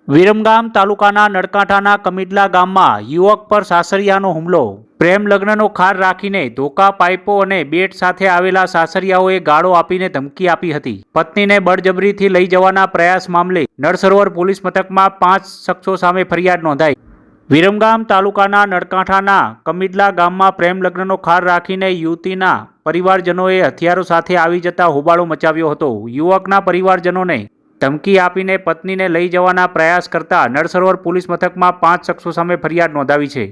વિરમગામ તાલુકાના નળકાંઠાના કમિટલા ગામમાં યુવક પર સાસરિયાનો હુમલો। પ્રેમ લગ્નનો ખાર રાખીને ધોકા, પાઇપો અને બેટ સાથે આવેલા સાસરિયાઓએ ગાળો આપીને ધમકી આપી હતી। પત્નીને બળજબરીથી લઈ જવાના પ્રયાસ મામલે નળસરોવર પોલીસ મથકમાં 5 શખ્સો સામે ફરિયાદ નોંધાઈ। વિરમગામ તાલુકાના નળકાંઠાના કમિટલા ગામમાં પ્રેમ લગ્નનો ખાર રાખીને યુવતીના પરિવારજનોએ હથિયારો સાથે આવી જતા હોબાળો મચાવ્યો હતો। યુવકના પરિવારજનોને ધમકી આપીને પત્નીને લઈ જવાના પ્રયાસ કરતા નળસરોવર પોલીસ મથકમાં 5 શખ્સો સામે ફરિયાદ નોંધાવી છે।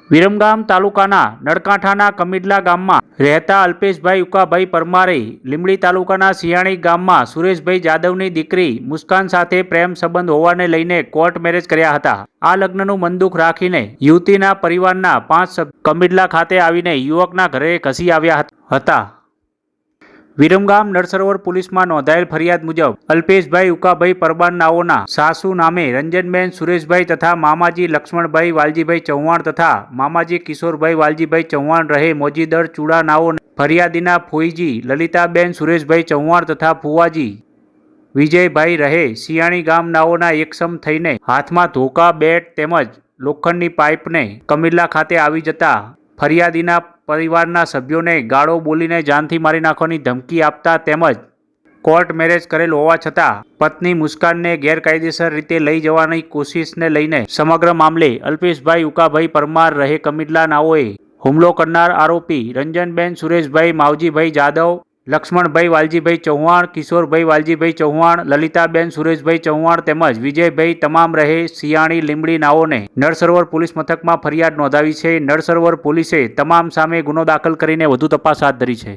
વિરમગામ તાલુકાના નળકાંઠાના કમિટલા ગામમાં રહેતા અલ્પેશભાઈ ઉકાભાઈ પરમારે લીંબડી તાલુકાના સિયાણી ગામમાં સુરેશભાઈ જાદવની દીકરી મુસ્કાન સાથે પ્રેમ સંબંધ હોવાને લઈને કોર્ટ મેરેજ કર્યા હતા। આ લગ્નનું મનદુખ રાખીને યુવતીના પરિવારના 5 સભ્યો કમિટલા ખાતે આવીને યુવકના ઘરે ઘસી આવ્યા હતા। વિરમગામ નળસરોવર પોલીસમાં નોંધાયેલ ફરિયાદ મુજબ અલ્પેશભાઈ ઉકાભાઈ પરમાર નાઓના સાસુ નામે રંજનબેન સુરેશભાઈ તથા મામાજી લક્ષ્મણભાઈ વાલજીભાઈ ચૌહાણ તથા મામાજી કિશોરભાઈ વાલજીભાઈ ચૌહાણ રહે મોજીદર ચૂડા નાઓ ફરિયાદીના ફોઈજી લલિતાબેન સુરેશભાઈ ચૌહાણ તથા ફુવાજી વિજયભાઈ રહે સિયાણી ગામ નાઓના એકસમ થઈને હાથમાં ધોકા, બેટ તેમજ લોખંડની પાઇપને કમિટલા ખાતે આવી જતા ફરિયાદીના પરિવારના સભ્યોને ગાળો બોલીને જાનથી મારી નાખવાની ધમકી આપતા તેમજ કોર્ટ મેરેજ કરેલ હોવા છતાં પત્ની મુસ્કાનને ગેરકાયદેસર રીતે લઈ જવાની કોશિશને લઈને સમગ્ર મામલે અલ્પેશભાઈ ઉકાભાઈ પરમાર રહે કમિટલા નાઓએ હુમલો કરનાર આરોપી રંજનબેન સુરેશભાઈ માવજીભાઈ જાદવ, લક્ષ્મણભાઈ વાલજીભાઈ ચૌહાણ, કિશોરભાઈ વાલજીભાઈ ચૌહાણ, લલિતાબેન સુરેશભાઈ ચૌહાણ તેમજ વિજયભાઈ તમામ રહે સિયાણી લીંબડી નાઓને નળસરોવર પોલીસ મથકમાં ફરિયાદ નોંધાવી છે। નળસરોવર પોલીસે તમામ સામે ગુનો દાખલ કરીને વધુ તપાસ હાથ ધરી છે।